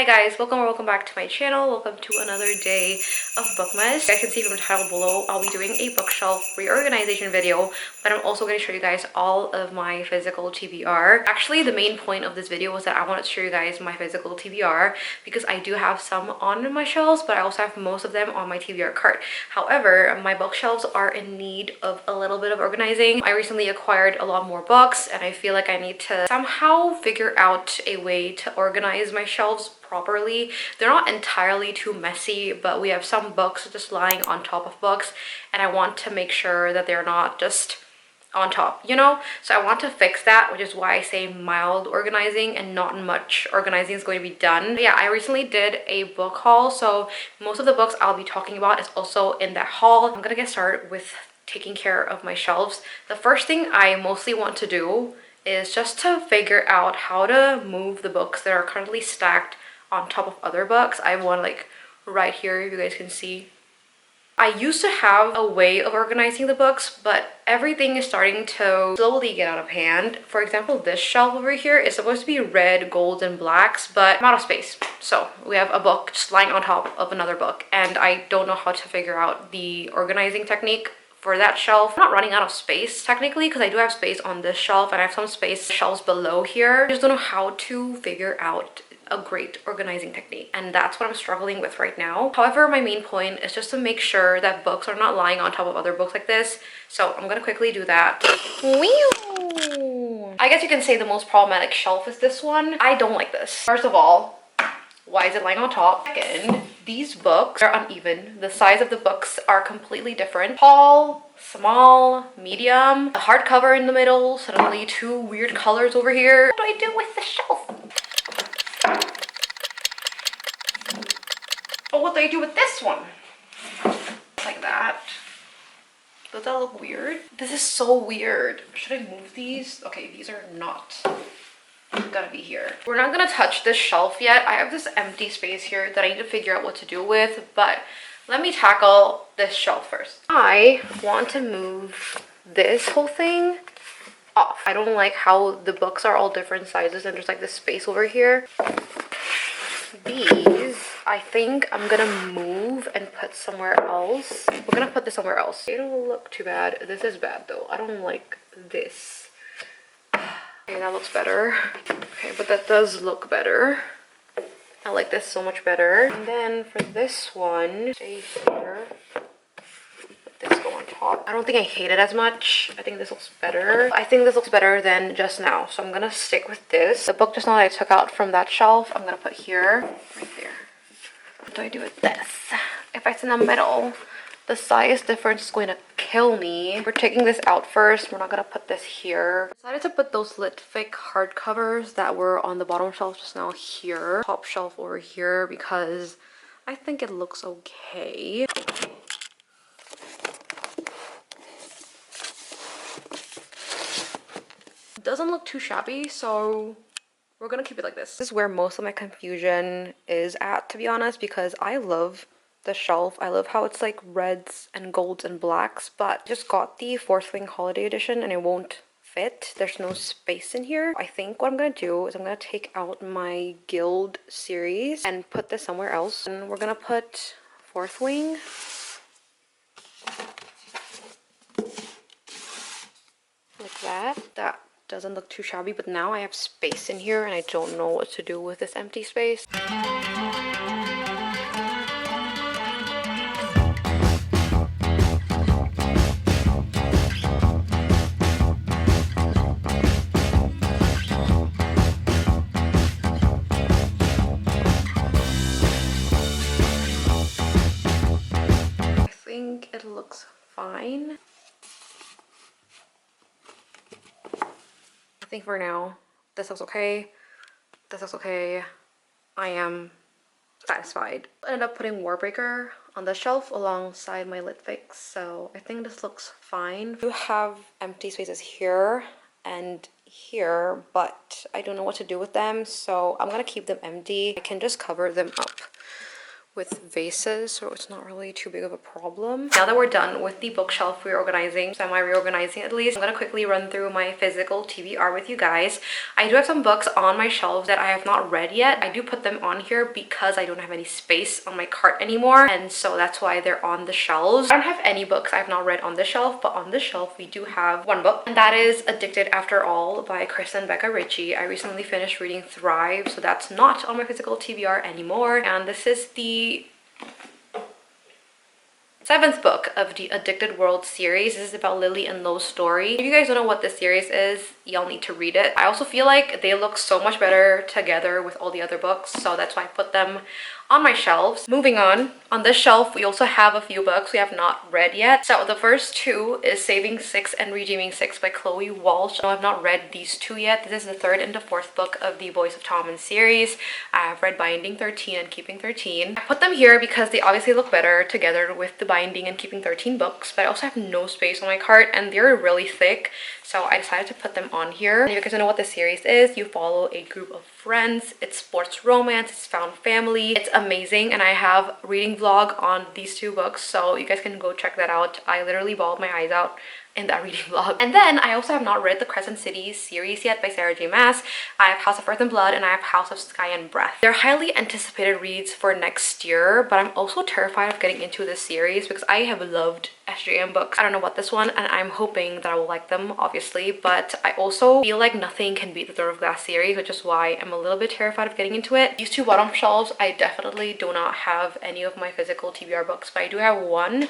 Hi guys, welcome back to my channel. Welcome to another day of Bookmas. You guys can see from the title below, I'll be doing a bookshelf reorganization video, but I'm also going to show you guys all of my physical TBR. Actually, the main point of this video was that I wanted to show you guys my physical TBR because I do have some on my shelves, but I also have most of them on my TBR cart. However, my bookshelves are in need of a little bit of organizing. I recently acquired a lot more books and I feel like I need to somehow figure out a way to organize my shelves properly. They're not entirely too messy, but we have some books just lying on top of books and I want to make sure that they're not just on top, you know? So I want to fix that, which is why I say mild organizing and not much organizing is going to be done. But yeah, I recently did a book haul, so most of the books I'll be talking about is also in that haul. I'm gonna get started with taking care of my shelves. The first thing I mostly want to do is just to figure out how to move the books that are currently stacked on top of other books. I have one like right here, if you guys can see. I used to have a way of organizing the books, but everything is starting to slowly get out of hand. For example, this shelf over here is supposed to be red, gold, and blacks, but I'm out of space. So we have a book just lying on top of another book, and I don't know how to figure out the organizing technique for that shelf. I'm not running out of space technically because I do have space on this shelf and I have some space shelves below here. I just don't know how to figure out a great organizing technique, and that's what I'm struggling with right now. However, my main point is just to make sure that books are not lying on top of other books like this, so I'm gonna quickly do that. I guess you can say the most problematic shelf is this one. I don't like this. First of all, why is it lying on top? Second, these books are uneven. The size of the books are completely different. Tall, small, medium, a hardcover in the middle, suddenly two weird colors over here. What do I do with the shelf? Oh, what do I do with this one? Like that. Does that look weird? This is so weird. Should I move these? Okay, these are not gonna be here. We're not gonna touch this shelf yet. I have this empty space here that I need to figure out what to do with, but let me tackle this shelf first. I want to move this whole thing off. I don't like how the books are all different sizes and there's like this space over here. These, I think I'm gonna move and put somewhere else. We're gonna put this somewhere else. It don't look too bad. This is bad though. I don't like this. Okay, that looks better. Okay, but that does look better. I like this so much better. And then for this one, stay here. Let this go on top. I don't think I hate it as much. I think this looks better. I think this looks better than just now. So I'm gonna stick with this. The book just now that I took out from that shelf, I'm gonna put here, right there. What do I do with this? If it's in the middle, the size difference is going to kill me. We're taking this out first. We're not gonna put this here. I decided to put those lit thick hardcovers that were on the bottom shelf just now here. Top shelf over here because I think it looks okay. It doesn't look too shabby, so we're gonna keep it like this. This is where most of my confusion is at, to be honest, because I love the shelf. I love how it's like reds and golds and blacks, but just got the Fourth Wing Holiday Edition and it won't fit. There's no space in here. I think what I'm gonna do is I'm gonna take out my Guild series and put this somewhere else. And we're gonna put Fourth Wing. Like that. That doesn't look too shabby, but now I have space in here and I don't know what to do with this empty space. I think it looks fine. I think for now, this looks okay. This looks okay. I am satisfied. I ended up putting Warbreaker on the shelf alongside my Lit Fix, so I think this looks fine. I do have empty spaces here and here, but I don't know what to do with them, so I'm gonna keep them empty. I can just cover them up with vases, so it's not really too big of a problem. Now that we're done with the bookshelf reorganizing, semi-reorganizing at least, I'm gonna quickly run through my physical TBR with you guys. I do have some books on my shelves that I have not read yet. I do put them on here because I don't have any space on my cart anymore, and so that's why they're on the shelves. I don't have any books I have not read on the shelf, but on the shelf we do have one book, and that is Addicted After All by Kristen Becca Ritchie. I recently finished reading Thrive, so that's not on my physical TBR anymore, and this is the 7th book of the Addicted World series. This is about Lily and Lo's story. If you guys don't know what this series is, y'all need to read it. I also feel like they look so much better together with all the other books, so that's why I put them on my shelves. Moving on this shelf we also have a few books we have not read yet. So the first two is Saving Six and Redeeming Six by Chloe Walsh. I have not read these two yet. This is the 3rd and the 4th book of the Boys of Tommen series. I have read Binding 13 and Keeping 13. I put them here because they obviously look better together with the Binding and Keeping 13 books, but I also have no space on my cart and they're really thick, so I decided to put them on here. And if you guys don't know what this series is, you follow a group of friends. It's sports romance, it's found family. It's amazing, and I have reading vlog on these two books, so you guys can go check that out. I literally bawled my eyes out in that reading vlog. And then I also have not read the Crescent City series yet by Sarah J Maas. I have House of Earth and Blood and I have House of Sky and Breath. They're highly anticipated reads for next year, but I'm also terrified of getting into this series because I have loved SJM books. I don't know about this one, and I'm hoping that I will like them, obviously, but I also feel like nothing can beat the Throne of Glass series, which is why I'm a little bit terrified of getting into it. These two bottom shelves, I definitely do not have any of my physical TBR books, but I do have one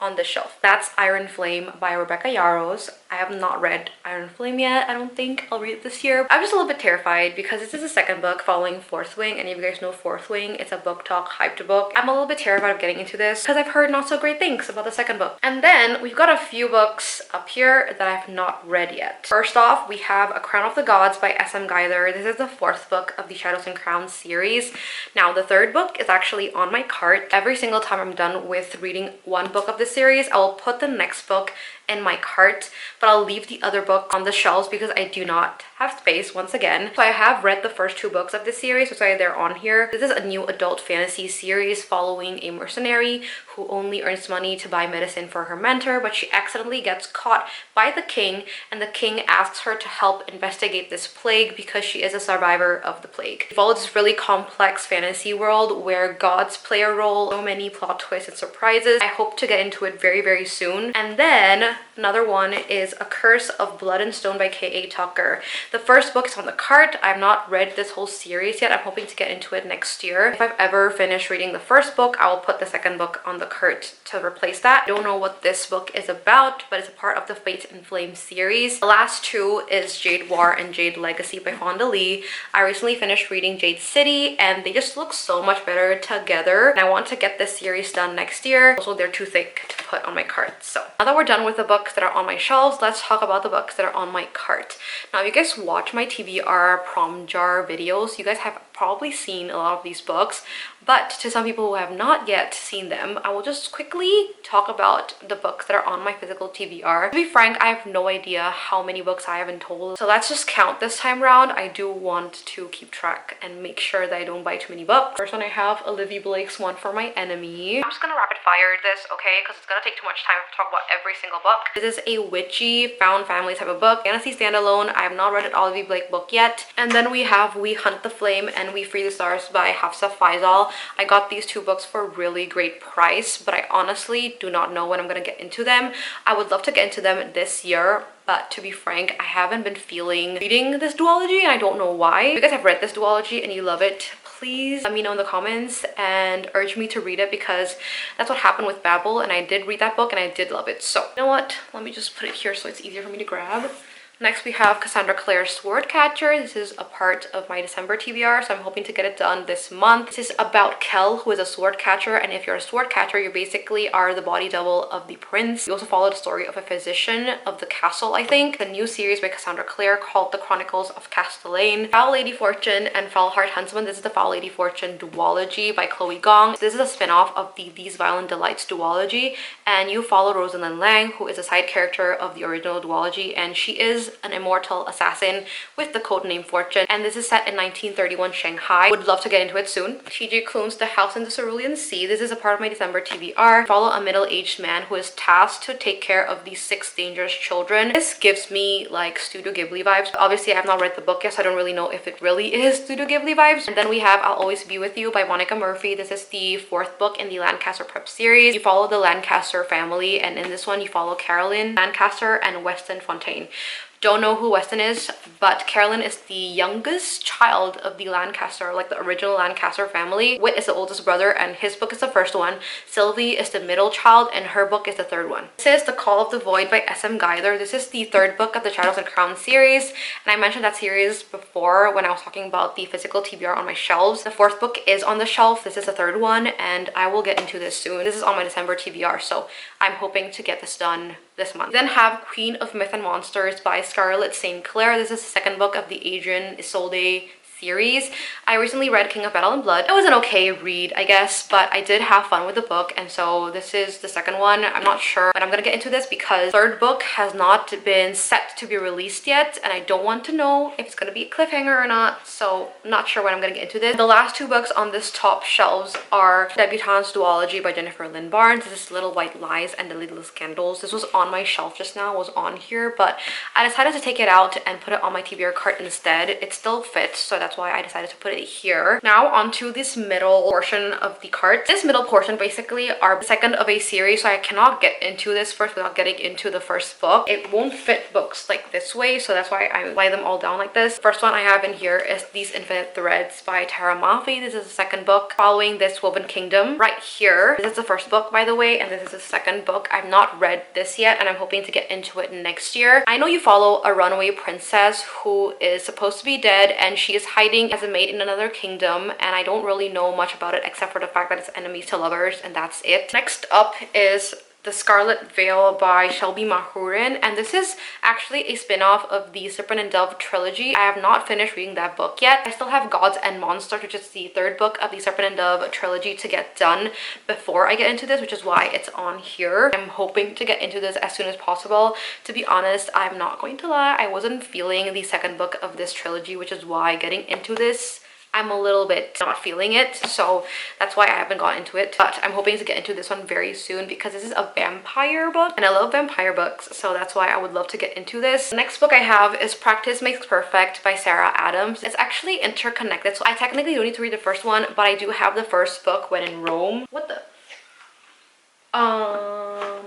on the shelf. That's Iron Flame by Rebecca Yarros. I have not read Iron Flame yet. I don't think I'll read it this year. I'm just a little bit terrified because this is the 2nd book following Fourth Wing, and if you guys know Fourth Wing, it's a book talk hyped book. I'm a little bit terrified of getting into this because I've heard not so great things about the 2nd book. And then we've got a few books up here that I have not read yet. First off, we have A Crown of the Gods by S.M. Geiler. This is the 4th book of the Shadows and Crowns series. Now, the 3rd book is actually on my cart. Every single time I'm done with reading one book of the series, I will put the next book in my cart, but I'll leave the other book on the shelves because I do not have space once again. So I have read the first 2 books of this series, which are they're on here. This is a new adult fantasy series following a mercenary who only earns money to buy medicine for her mentor, but she accidentally gets caught by the king, and the king asks her to help investigate this plague because she is a survivor of the plague. We follow this really complex fantasy world where gods play a role, so many plot twists and surprises. I hope to get into it very, very soon. And then another one is A Curse of Blood and Stone by K.A. Tucker. The first book is on the cart. I've not read this whole series yet. I'm hoping to get into it next year. If I've ever finished reading the first book, I will put the 2nd book on the cart to replace that. I don't know what this book is about, but it's a part of the Fate and Flame series. The last 2 is Jade War and Jade Legacy by Fonda Lee. I recently finished reading Jade City, and they just look so much better together. And I want to get this series done next year. Also, they're too thick to put on my cart. So now that we're done with the books that are on my shelves, let's talk about the books that are on my cart. Now, if you guys watch my TBR prom jar videos, you guys have probably seen a lot of these books, but to some people who have not yet seen them, I will just quickly talk about the books that are on my physical TBR. To be frank, I have no idea how many books I haven't told, so let's just count this time around. I do want to keep track and make sure that I don't buy too many books. First one, I have Olivia Blake's One for My Enemy. I'm just gonna rapid fire this, okay, because it's gonna take too much time to talk about every single book. This is a witchy found family type of book, fantasy standalone. I have not read an Olivia Blake book yet. And then we have We Hunt the Flame and We Free the Stars by Hafsa Faisal. I got these 2 books for a really great price, but I honestly do not know when I'm gonna get into them. I would love to get into them this year, but to be frank, I haven't been feeling reading this duology, and I don't know why. If you guys have read this duology and you love it, please let me know in the comments and urge me to read it, because that's what happened with Babel, and I did read that book and I did love it. So you know what, let me just put it here so it's easier for me to grab. Next we have Cassandra Clare's Swordcatcher. This is a part of my December TBR, so I'm hoping to get it done this month. This is about Kel, who is a sword catcher, and if you're a sword catcher, you basically are the body double of the prince. We also follow the story of a physician of the castle, I think. The new series by Cassandra Clare called The Chronicles of Castellane. Foul Lady Fortune and Foul Heart Huntsman. This is the Foul Lady Fortune duology by Chloe Gong. This is a spin-off of the These Violent Delights duology, and you follow Rosalind Lang, who is a side character of the original duology, and she is is an immortal assassin with the codename Fortune, and this is set in 1931 Shanghai. Would love to get into it soon. TJ Klune's The House in the Cerulean Sea. This is a part of my December TBR. Follow a middle-aged man who is tasked to take care of these 6 dangerous children. This gives me like Studio Ghibli vibes. Obviously, I have not read the book yet, so I don't really know if it really is Studio Ghibli vibes. And then we have I'll Always Be With You by Monica Murphy. This is the 4th book in the Lancaster Prep series. You follow the Lancaster family, and in this one you follow Carolyn Lancaster and Weston Fontaine. Don't know who Weston is, but Carolyn is the youngest child of the Lancaster, like the original Lancaster family. Whit is the oldest brother, and his book is the first one. Sylvie is the middle child, and her book is the 3rd one. This is The Call of the Void by S.M. Geiler. This is the 3rd book of the Shadows and Crown series, and I mentioned that series before when I was talking about the physical TBR on my shelves. The 4th book is on the shelf. This is the 3rd one, and I will get into this soon. This is on my December TBR, so I'm hoping to get this done this month. We then have Queen of Myth and Monsters by Scarlett St. Clair. This is the 2nd book of the Adrian Isolde series. I recently read King of Battle and Blood. It was an okay read, I guess, but I did have fun with the book, and so this is the 2nd one. I'm not sure, but I'm gonna get into this because 3rd book has not been set to be released yet, and I don't want to know if it's gonna be a cliffhanger or not, so I'm not sure when I'm gonna get into this. The last 2 books on this top shelves are Debutante's Duology by Jennifer Lynn Barnes. This is Little White Lies and the Little Scandals. This was on my shelf just now, was on here, but I decided to take it out and put it on my TBR cart instead. It still fits, so that's why I decided to put it here. Now onto this middle portion of the cart. This middle portion basically are the 2nd of a series, so I cannot get into this first without getting into the 1st book. It won't fit books like this way, so that's why I lay them all down like this. First one I have in here is These Infinite Threads by Tara Maffei. This is the 2nd book. Following this, Woven Kingdom right here. This is the 1st book, by the way, and this is the 2nd book. I've not read this yet, and I'm hoping to get into it next year. I know you follow a runaway princess who is supposed to be dead, and she is hiding as a maid in another kingdom, and I don't really know much about it except for the fact that it's enemies to lovers, and that's it. Next up is The Scarlet Veil by Shelby Mahurin, and this is actually a spin-off of the Serpent and Dove trilogy. I have not finished reading that book yet. I still have Gods and Monsters, which is the 3rd book of the Serpent and Dove trilogy, to get done before I get into this, which is why it's on here. I'm hoping to get into this as soon as possible. To be honest, I'm not going to lie, I wasn't feeling the 2nd book of this trilogy, which is why getting into this, I'm a little bit not feeling it, so that's why I haven't gotten into it. But I'm hoping to get into this one very soon because this is a vampire book, and I love vampire books, so that's why I would love to get into this. The next book I have is Practice Makes Perfect by Sarah Adams. It's actually interconnected, so I technically don't need to read the 1st one, but I do have the 1st book, When in Rome. What the? Oh,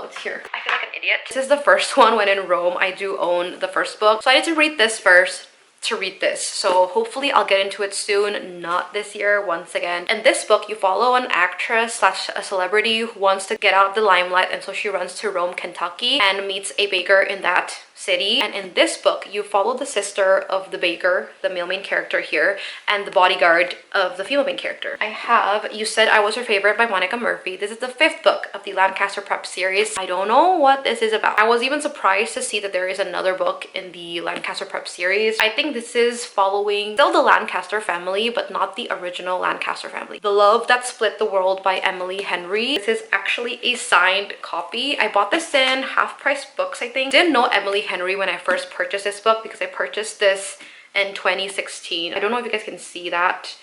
it's here. I feel like an idiot. This is the 1st one, When in Rome. I do own the 1st book, so I need to read this first to read this, so hopefully I'll get into it soon, not this year once again. In this book, you follow an actress slash a celebrity who wants to get out of the limelight, and so she runs to Rome, Kentucky, and meets a baker in that city. And in this book, you follow the sister of the baker, the male main character here, and the bodyguard of the female main character. I have You Said I Was Your Favorite by Monica Murphy. This is the 5th book of the Lancaster Prep series. I don't know what this is about. I was even surprised to see that there is another book in the Lancaster Prep series. I think this is following still the Lancaster family, but not the original Lancaster family. The Love That Split the World by Emily Henry. This is actually a signed copy. I bought this in Half Price Books, I think. Didn't know Emily Henry when I first purchased this book because I purchased this in 2016. I don't know if you guys can see that.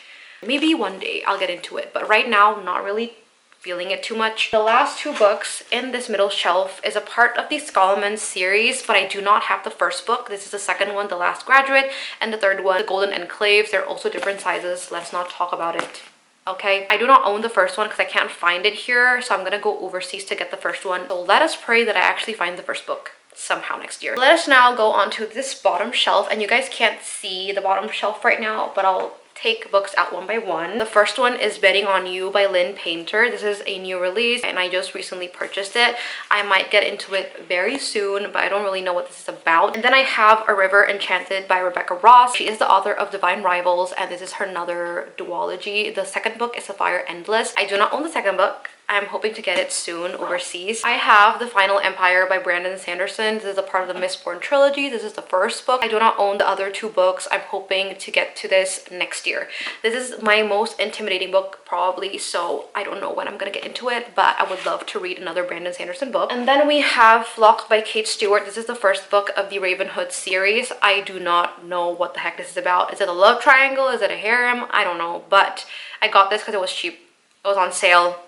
Maybe one day I'll get into it, but right now not really feeling it too much. The last 2 books in this middle shelf is a part of the Scholomans series, but I do not have the 1st book. This is the 2nd one, The Last Graduate, and the 3rd one, The Golden Enclaves. They're also different sizes. Let's not talk about it. Okay, I do not own the 1st one because I can't find it here, so I'm gonna go overseas to get the 1st one. So let us pray that I actually find the 1st book somehow next year. Let us now go on to this bottom shelf, and you guys can't see the bottom shelf right now, but I'll take books out one by one. The first one is Betting on You by Lynn Painter. This is a new release and I just recently purchased it. I might get into it very soon, but I don't really know what this is about. And then I have A River Enchanted by Rebecca Ross. She is the author of Divine Rivals, and this is her another duology. The second book is Sapphire Endless. I do not own the second book. I'm hoping to get it soon overseas. I have The Final Empire by Brandon Sanderson. This is a part of the Mistborn trilogy. This is the first book. I do not own the other 2 books. I'm hoping to get to this next year. This is my most intimidating book probably, so I don't know when I'm gonna get into it, but I would love to read another Brandon Sanderson book. And then we have Flock by Kate Stewart. This is the first book of the Raven Hood series. I do not know what the heck this is about. Is it a love triangle? Is it a harem? I don't know, but I got this because it was cheap. It was on sale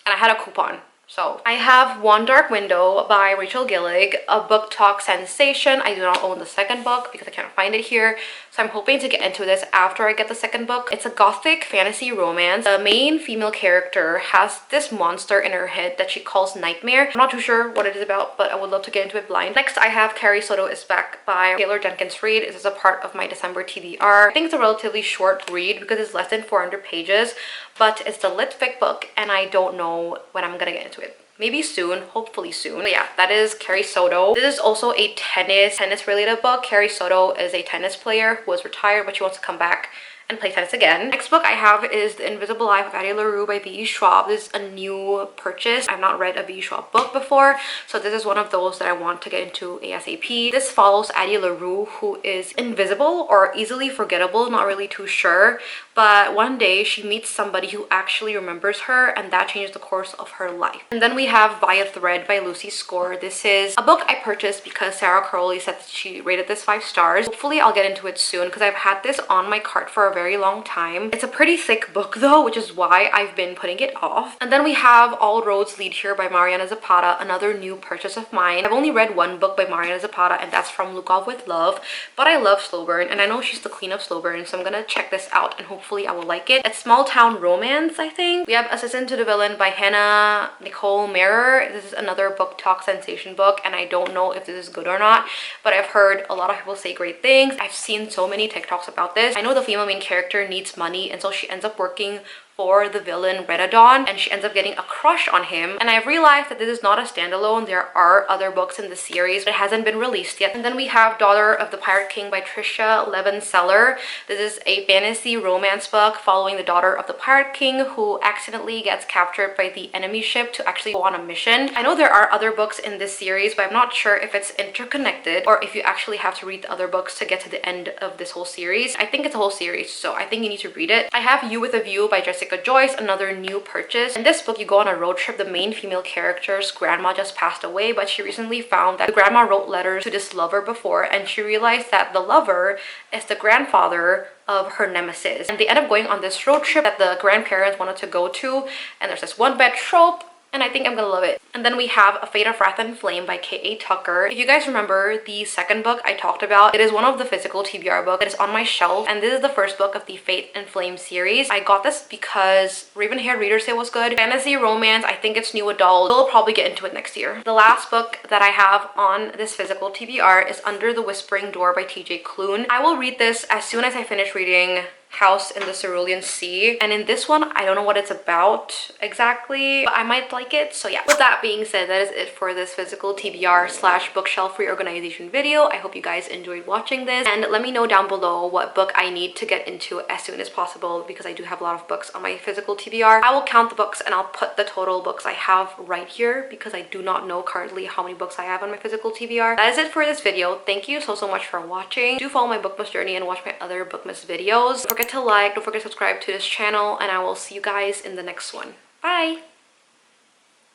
and I had a coupon. So I have One Dark Window by Rachel Gillig, a book talk sensation. I do not own the second book because I can't find it here. So I'm hoping to get into this after I get the second book. It's a gothic fantasy romance. The main female character has this monster in her head that she calls Nightmare. I'm not too sure what it is about, but I would love to get into it blind. Next, I have Carrie Soto is Back by Taylor Jenkins Reid. This is a part of my December TBR. I think it's a relatively short read because it's less than 400 pages, but it's the lit fic book and I don't know when I'm gonna get into it. Maybe soon, hopefully soon. But yeah, that is Carrie Soto. This is also a tennis related book. Carrie Soto is a tennis player who was retired, but she wants to come back and play tennis again. Next book I have is The Invisible Life of Addie LaRue by V.E. Schwab. This is a new purchase. I've not read a V.E. Schwab book before, so this is one of those that I want to get into ASAP. This follows Addie LaRue, who is invisible or easily forgettable, not really too sure, but one day she meets somebody who actually remembers her, and that changes the course of her life. And then we have By a Thread by Lucy Score. This is a book I purchased because Sarah Crowley said that she rated this 5 stars. Hopefully I'll get into it soon because I've had this on my cart for a very long time. It's a pretty thick book though, which is why I've been putting it off. And then we have All Roads Lead Here by Mariana Zapata, another new purchase of mine. I've only read one book by Mariana Zapata, and that's From Lukov with Love, but I love slow burn and I know she's the queen of slow burn, so I'm gonna check this out and hopefully I will like it. It's small town romance, I think. We have Assistant to the Villain by Hannah Nicole Mirror. This is another book talk sensation book and I don't know if this is good or not, but I've heard a lot of people say great things. I've seen so many TikToks about this. I know the female main character needs money, and so she ends up working for the villain Redadon, and she ends up getting a crush on him. And I've realized that this is not a standalone. There are other books in the series, but it hasn't been released yet. And then we have Daughter of the Pirate King by Trisha Levenseller. This is a fantasy romance book following the daughter of the Pirate King who accidentally gets captured by the enemy ship to actually go on a mission. I know there are other books in this series, but I'm not sure if it's interconnected or if you actually have to read the other books to get to the end of this whole series. I think it's a whole series, so I think you need to read it. I have You With a View by Jessica Joyce, another new purchase. In this book, you go on a road trip. The main female character's grandma just passed away, but she recently found that the grandma wrote letters to this lover before, and she realized that the lover is the grandfather of her nemesis. And they end up going on this road trip that the grandparents wanted to go to, and there's this one bed trope, and I think I'm gonna love it. And then we have A Fate of Wrath and Flame by K.A. Tucker. If you guys remember the second book I talked about, it is one of the physical TBR books that is on my shelf, and this is the first book of the Fate and Flame series. I got this because Raven-haired readers say it was good. Fantasy romance, I think it's new adult. We'll probably get into it next year. The last book that I have on this physical TBR is Under the Whispering Door by T.J. Klune. I will read this as soon as I finish reading House in the Cerulean Sea, and in this one I don't know what it's about exactly, but I might like it. So yeah, with that being said, that is it for this physical TBR slash bookshelf reorganization video. I hope you guys enjoyed watching this, and let me know down below what book I need to get into as soon as possible because I do have a lot of books on my physical TBR. I will count the books and I'll put the total books I have right here because I do not know currently how many books I have on my physical TBR. That is it for this video. Thank you so much for watching. Do follow my BOOKMAS journey and watch my other BOOKMAS videos. Don't forget to like, don't forget to subscribe to this channel, and I will see you guys in the next one. Bye!